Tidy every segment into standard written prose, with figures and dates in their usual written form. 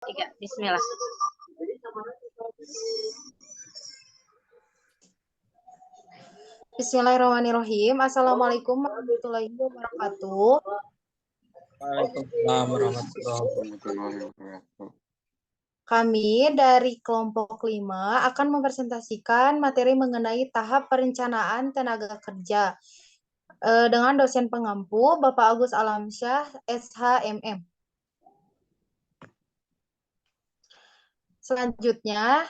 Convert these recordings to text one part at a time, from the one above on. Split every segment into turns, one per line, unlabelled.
Tiga, bismillah.
Bismillahirrahmanirrahim. Assalamualaikum warahmatullahi wabarakatuh.
Waalaikumsalam warahmatullahi wabarakatuh.
Kami dari kelompok 5 akan mempresentasikan materi mengenai tahap perencanaan tenaga kerja dengan dosen pengampu Bapak Agus Alamsyah, SHMM. Selanjutnya,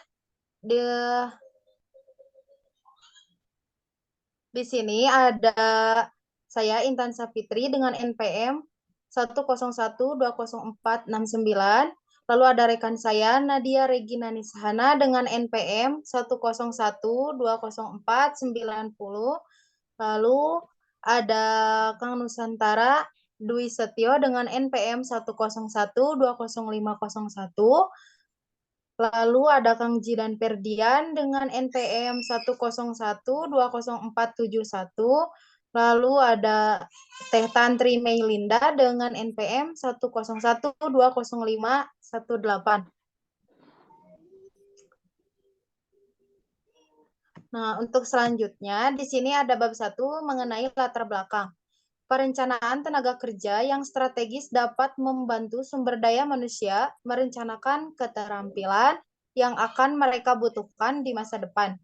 di sini ada saya Intan Sapitri dengan NPM 101204699. Lalu ada rekan saya Nadia Regina Nishana dengan NPM 101204990. Lalu ada Kang Nusantara Dwi Setio dengan NPM 101200501. Lalu ada Kang Jidan Perdian dengan NPM 101200471. Lalu ada Teh Tantri Meilinda dengan NPM 101200518. Nah, untuk selanjutnya di sini ada bab 1 mengenai latar belakang. Perencanaan tenaga kerja yang strategis dapat membantu sumber daya manusia merencanakan keterampilan yang akan mereka butuhkan di masa depan,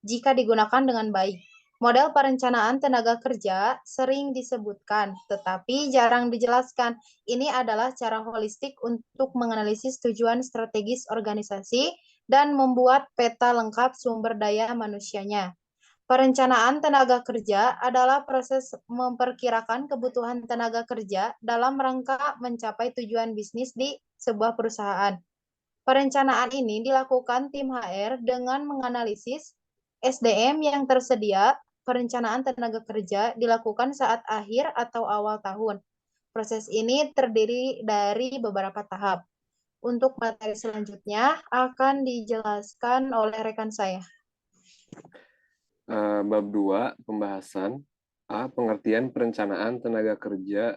jika digunakan dengan baik. Model perencanaan tenaga kerja sering disebutkan, tetapi jarang dijelaskan. Ini adalah cara holistik untuk menganalisis tujuan strategis organisasi dan membuat peta lengkap sumber daya manusianya. Perencanaan tenaga kerja adalah proses memperkirakan kebutuhan tenaga kerja dalam rangka mencapai tujuan bisnis di sebuah perusahaan. Perencanaan ini dilakukan tim HR dengan menganalisis SDM yang tersedia. Perencanaan tenaga kerja dilakukan saat akhir atau awal tahun. Proses ini terdiri dari beberapa tahap. Untuk materi selanjutnya akan dijelaskan oleh rekan saya.
Bab 2, pembahasan. A. Pengertian perencanaan tenaga kerja.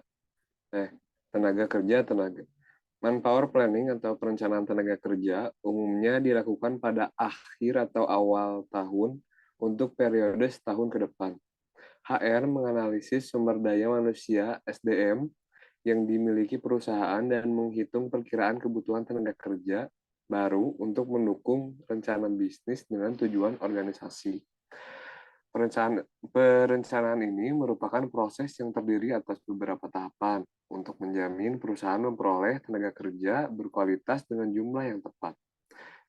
Manpower planning atau perencanaan tenaga kerja umumnya dilakukan pada akhir atau awal tahun untuk periode setahun ke depan. HR menganalisis sumber daya manusia (SDM) yang dimiliki perusahaan dan menghitung perkiraan kebutuhan tenaga kerja baru untuk mendukung rencana bisnis dengan tujuan organisasi. Perencanaan ini merupakan proses yang terdiri atas beberapa tahapan untuk menjamin perusahaan memperoleh tenaga kerja berkualitas dengan jumlah yang tepat,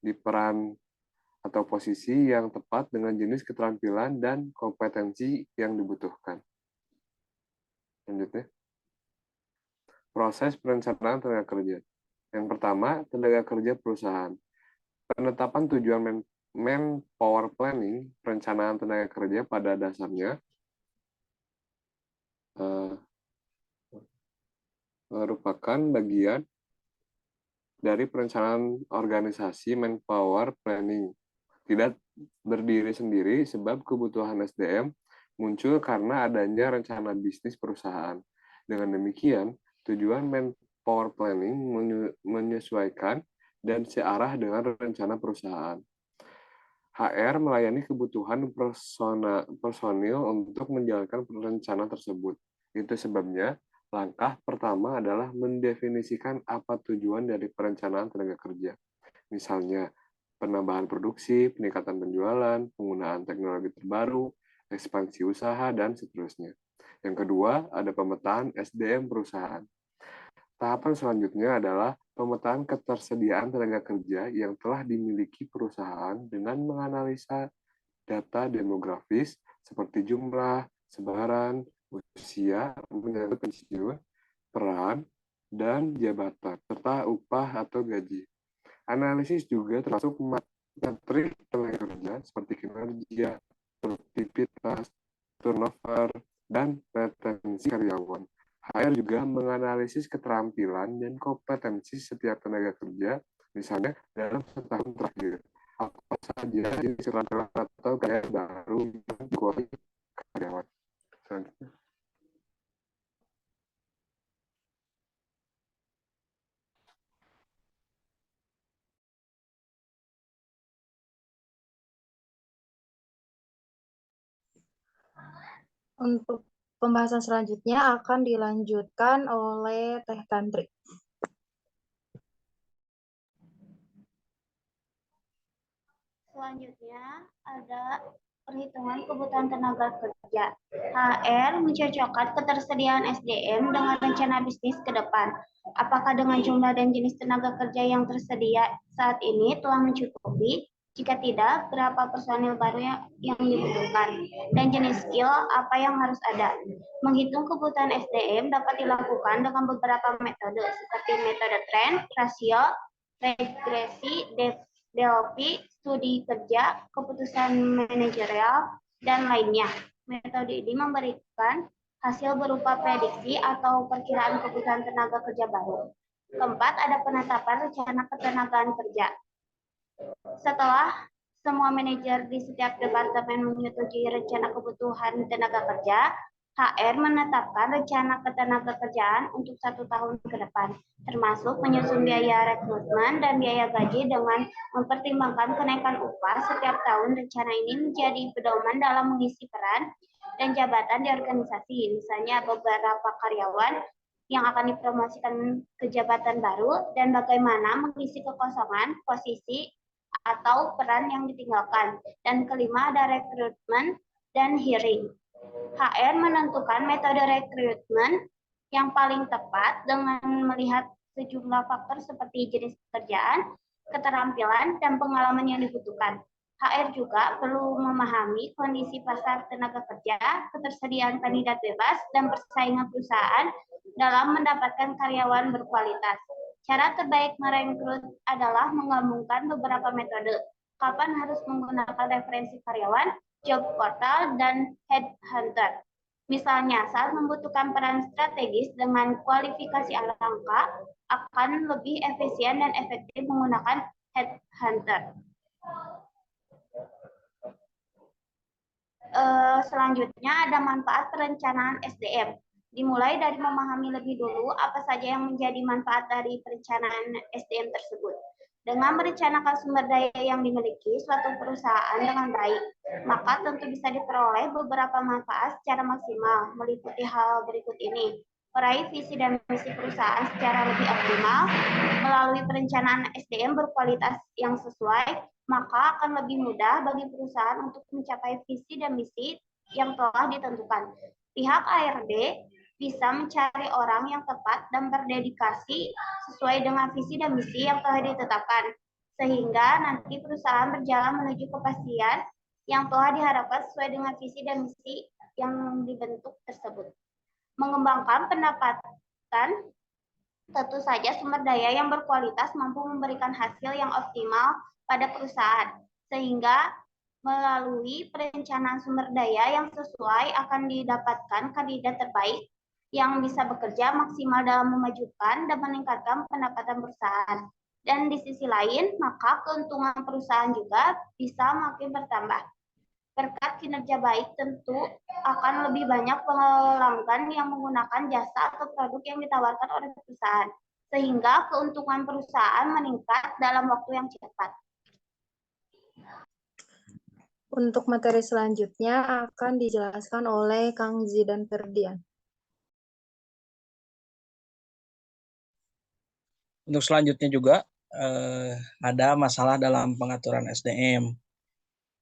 di peran atau posisi yang tepat dengan jenis keterampilan dan kompetensi yang dibutuhkan. Lanjutnya. Proses perencanaan tenaga kerja. Yang pertama, tenaga kerja perusahaan. Penetapan tujuan manpower planning, perencanaan tenaga kerja pada dasarnya merupakan bagian dari perencanaan organisasi manpower planning. Tidak berdiri sendiri sebab kebutuhan SDM muncul karena adanya rencana bisnis perusahaan. Dengan demikian, tujuan manpower planning menyesuaikan dan searah dengan rencana perusahaan. HR melayani kebutuhan personil untuk menjalankan rencana tersebut. Itu sebabnya, langkah pertama adalah mendefinisikan apa tujuan dari perencanaan tenaga kerja. Misalnya, penambahan produksi, peningkatan penjualan, penggunaan teknologi terbaru, ekspansi usaha, dan seterusnya. Yang kedua, ada pemetaan SDM perusahaan. Tahapan selanjutnya adalah pemetaan ketersediaan tenaga kerja yang telah dimiliki perusahaan dengan menganalisa data demografis seperti jumlah, sebaran, usia, menyangkut pensiun, peran, dan jabatan, serta upah atau gaji. Analisis juga termasuk materi tenaga kerja seperti kinerja, produktivitas, turnover, dan retensi karyawan. HR juga menganalisis keterampilan dan kompetensi setiap tenaga kerja, misalnya dalam setahun terakhir. Apa saja jenis keterampilan atau gaya baru yang dikuasai karyawan. Selanjutnya.
Untuk pembahasan selanjutnya akan dilanjutkan oleh Teh Tantri.
Selanjutnya ada perhitungan kebutuhan tenaga kerja. HR mencocokkan ketersediaan SDM dengan rencana bisnis ke depan. Apakah dengan jumlah dan jenis tenaga kerja yang tersedia saat ini telah mencukupi? Jika tidak, berapa personil baru yang dibutuhkan? Dan jenis skill apa yang harus ada? Menghitung kebutuhan SDM dapat dilakukan dengan beberapa metode seperti metode tren, rasio, regresi, DLP, studi kerja, keputusan manajerial, dan lainnya. Metode ini memberikan hasil berupa prediksi atau perkiraan kebutuhan tenaga kerja baru. Keempat, ada penetapan rencana ketenagaan kerja. Setelah semua manajer di setiap departemen menyetujui rencana kebutuhan tenaga kerja, HR menetapkan rencana ketenagakerjaan untuk 1 tahun ke depan, termasuk menyusun biaya rekrutmen dan biaya gaji dengan mempertimbangkan kenaikan upah setiap tahun. Rencana ini menjadi pedoman dalam mengisi peran dan jabatan di organisasi, misalnya beberapa karyawan yang akan dipromosikan ke jabatan baru dan bagaimana mengisi kekosongan posisi atau peran yang ditinggalkan. Dan kelima, ada rekrutmen dan hiring. HR menentukan metode rekrutmen yang paling tepat dengan melihat sejumlah faktor seperti jenis pekerjaan, keterampilan, dan pengalaman yang dibutuhkan. HR juga perlu memahami kondisi pasar tenaga kerja, ketersediaan kandidat bebas, dan persaingan perusahaan dalam mendapatkan karyawan berkualitas. Cara terbaik merekrut adalah menggabungkan beberapa metode. Kapan harus menggunakan referensi karyawan, job portal, dan headhunter. Misalnya, saat membutuhkan peran strategis dengan kualifikasi angka, akan lebih efisien dan efektif menggunakan headhunter. Selanjutnya ada manfaat perencanaan SDM. Dimulai dari memahami lebih dulu apa saja yang menjadi manfaat dari perencanaan SDM tersebut. Dengan merencanakan sumber daya yang dimiliki suatu perusahaan dengan baik, maka tentu bisa diperoleh beberapa manfaat secara maksimal, meliputi hal berikut ini. Meraih visi dan misi perusahaan secara lebih optimal, melalui perencanaan SDM berkualitas yang sesuai, maka akan lebih mudah bagi perusahaan untuk mencapai visi dan misi yang telah ditentukan. Pihak ARD bisa mencari orang yang tepat dan berdedikasi sesuai dengan visi dan misi yang telah ditetapkan, sehingga nanti perusahaan berjalan menuju kepastian yang telah diharapkan sesuai dengan visi dan misi yang dibentuk tersebut. Mengembangkan pendapatan, tentu saja sumber daya yang berkualitas mampu memberikan hasil yang optimal pada perusahaan, sehingga melalui perencanaan sumber daya yang sesuai akan didapatkan kandidat terbaik yang bisa bekerja maksimal dalam memajukan dan meningkatkan pendapatan perusahaan. Dan di sisi lain, maka keuntungan perusahaan juga bisa makin bertambah. Berkat kinerja baik, tentu akan lebih banyak pelanggan yang menggunakan jasa atau produk yang ditawarkan oleh perusahaan, sehingga keuntungan perusahaan meningkat dalam waktu yang cepat.
Untuk materi selanjutnya akan dijelaskan oleh Kang Zidan Ferdian.
Untuk selanjutnya juga ada masalah dalam pengaturan SDM.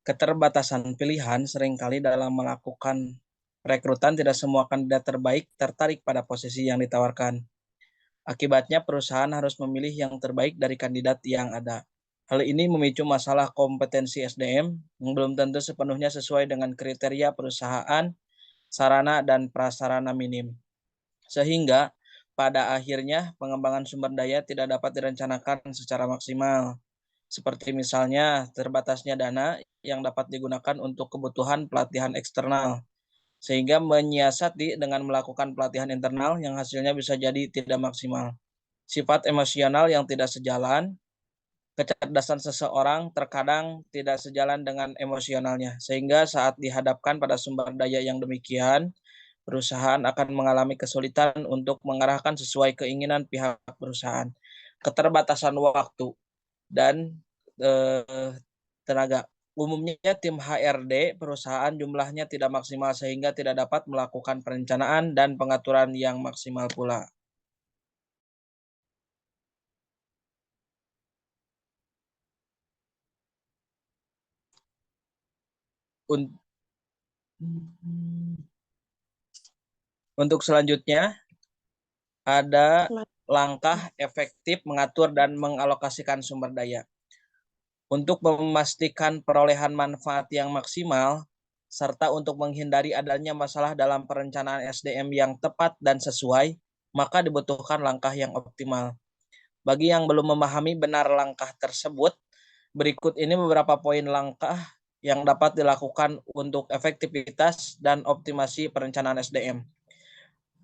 Keterbatasan pilihan seringkali dalam melakukan rekrutan tidak semua kandidat terbaik tertarik pada posisi yang ditawarkan. Akibatnya perusahaan harus memilih yang terbaik dari kandidat yang ada. Hal ini memicu masalah kompetensi SDM yang belum tentu sepenuhnya sesuai dengan kriteria perusahaan, sarana dan prasarana minim. Sehingga pada akhirnya pengembangan sumber daya tidak dapat direncanakan secara maksimal. Seperti misalnya terbatasnya dana yang dapat digunakan untuk kebutuhan pelatihan eksternal, sehingga menyiasati dengan melakukan pelatihan internal yang hasilnya bisa jadi tidak maksimal. Sifat emosional yang tidak sejalan, kecerdasan seseorang terkadang tidak sejalan dengan emosionalnya, sehingga saat dihadapkan pada sumber daya yang demikian, perusahaan akan mengalami kesulitan untuk mengarahkan sesuai keinginan pihak perusahaan. Keterbatasan waktu dan tenaga. Umumnya tim HRD perusahaan jumlahnya tidak maksimal sehingga tidak dapat melakukan perencanaan dan pengaturan yang maksimal pula. Untuk selanjutnya, ada langkah efektif mengatur dan mengalokasikan sumber daya. Untuk memastikan perolehan manfaat yang maksimal, serta untuk menghindari adanya masalah dalam perencanaan SDM yang tepat dan sesuai, maka dibutuhkan langkah yang optimal. Bagi yang belum memahami benar langkah tersebut, berikut ini beberapa poin langkah yang dapat dilakukan untuk efektivitas dan optimasi perencanaan SDM.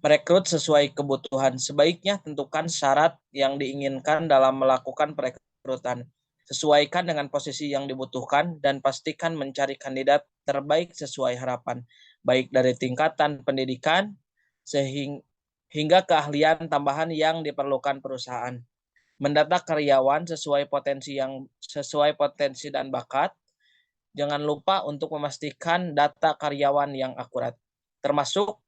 Merekrut sesuai kebutuhan. Sebaiknya tentukan syarat yang diinginkan dalam melakukan perekrutan. Sesuaikan dengan posisi yang dibutuhkan dan pastikan mencari kandidat terbaik sesuai harapan, baik dari tingkatan pendidikan hingga keahlian tambahan yang diperlukan perusahaan. Mendata karyawan sesuai potensi dan bakat. Jangan lupa untuk memastikan data karyawan yang akurat, termasuk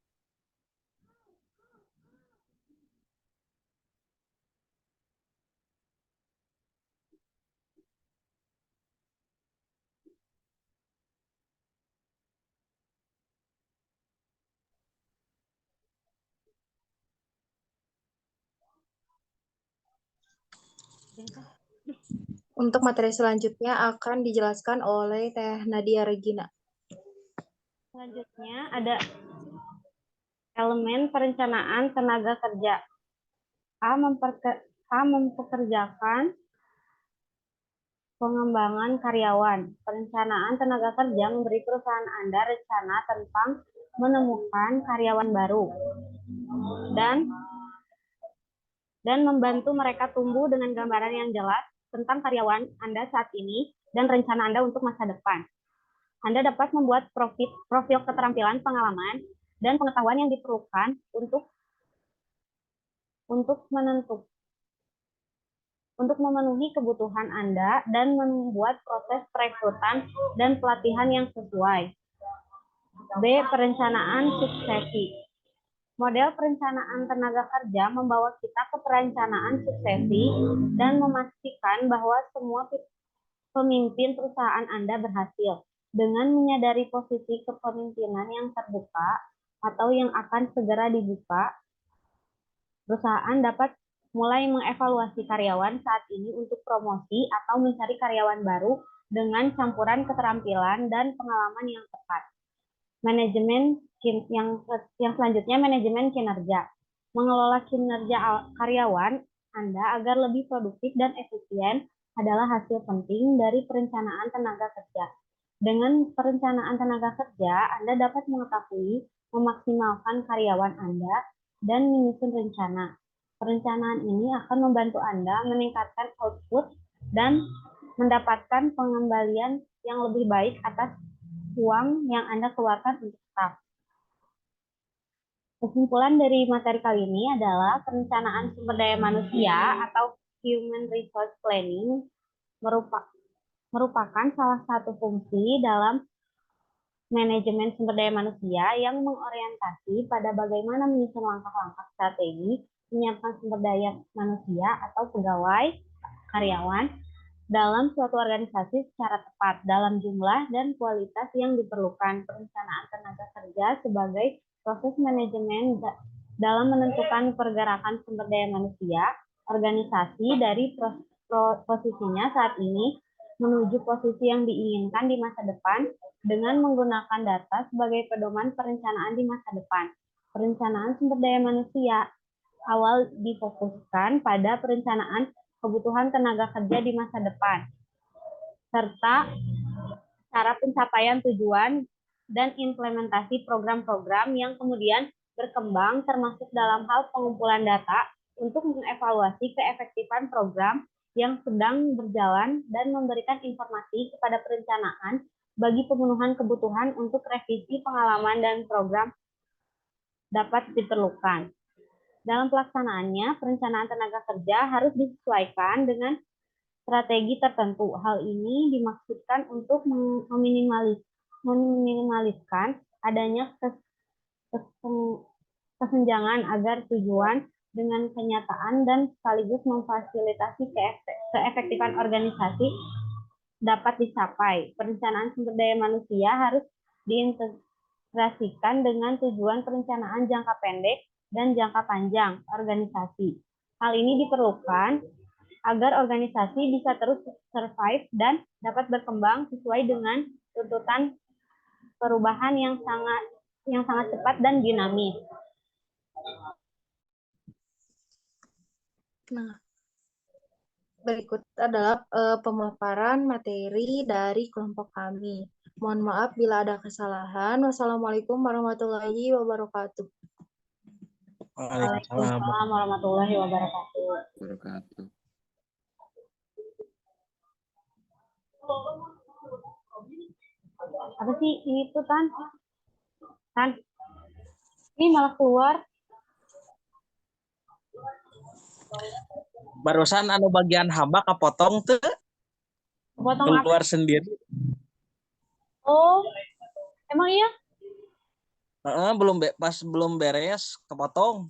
Untuk materi selanjutnya akan dijelaskan oleh Teh Nadia Regina.
Selanjutnya ada elemen perencanaan tenaga kerja. A. Mempekerjakan pengembangan karyawan. Perencanaan tenaga kerja memberi perusahaan Anda rencana tentang menemukan karyawan baru dan membantu mereka tumbuh dengan gambaran yang jelas tentang karyawan Anda saat ini dan rencana Anda untuk masa depan. Anda dapat membuat profil keterampilan, pengalaman, dan pengetahuan yang diperlukan untuk memenuhi kebutuhan Anda dan membuat proses perekrutan dan pelatihan yang sesuai. B. Perencanaan suksesi. Model perencanaan tenaga kerja membawa kita ke perencanaan suksesi dan memastikan bahwa semua pemimpin perusahaan Anda berhasil. Dengan menyadari posisi kepemimpinan yang terbuka atau yang akan segera dibuka, perusahaan dapat mulai mengevaluasi karyawan saat ini untuk promosi atau mencari karyawan baru dengan campuran keterampilan dan pengalaman yang tepat. Manajemen yang selanjutnya, manajemen kinerja. Mengelola kinerja karyawan Anda agar lebih produktif dan efisien adalah hasil penting dari perencanaan tenaga kerja. Dengan perencanaan tenaga kerja, Anda dapat mengetahui, memaksimalkan karyawan Anda, dan menyusun rencana. Perencanaan ini akan membantu Anda meningkatkan output dan mendapatkan pengembalian yang lebih baik atas uang yang Anda keluarkan untuk staf. Kesimpulan dari materi kali ini adalah perencanaan sumber daya manusia atau Human Resource Planning merupakan salah satu fungsi dalam manajemen sumber daya manusia yang mengorientasi pada bagaimana menyusun langkah-langkah strategi menyiapkan sumber daya manusia atau pegawai karyawan dalam suatu organisasi secara tepat dalam jumlah dan kualitas yang diperlukan. Perencanaan tenaga kerja sebagai proses manajemen dalam menentukan pergerakan sumber daya manusia organisasi dari posisinya saat ini menuju posisi yang diinginkan di masa depan dengan menggunakan data sebagai pedoman perencanaan di masa depan. Perencanaan sumber daya manusia awal difokuskan pada perencanaan kebutuhan tenaga kerja di masa depan, serta cara pencapaian tujuan dan implementasi program-program yang kemudian berkembang termasuk dalam hal pengumpulan data untuk mengevaluasi keefektifan program yang sedang berjalan dan memberikan informasi kepada perencanaan bagi pemenuhan kebutuhan untuk revisi pengalaman dan program dapat diperlukan. Dalam pelaksanaannya, perencanaan tenaga kerja harus disesuaikan dengan
strategi tertentu. Hal ini dimaksudkan untuk meminimaliskan adanya kesenjangan agar tujuan dengan kenyataan dan sekaligus memfasilitasi keefektifan organisasi dapat dicapai. Perencanaan sumber daya manusia harus diintegrasikan dengan tujuan perencanaan jangka pendek dan jangka panjang organisasi. Hal ini diperlukan agar organisasi bisa terus survive dan dapat berkembang sesuai dengan tuntutan perubahan yang sangat cepat dan dinamis.
Nah, berikut adalah pemaparan materi dari kelompok kami. Mohon maaf bila ada kesalahan. Wassalamualaikum warahmatullahi wabarakatuh.
Waalaikumsalam.
Waalaikumsalam warahmatullahi wabarakatuh.
Wabarakatuh.
Apa sih ini tuh, Tan? Tan? Ini malah keluar.
Barusan anu bagian haba kapotong tuh
Potong apa?
keluar sendiri.
Oh, emang iya?
Pas belum beres kepotong.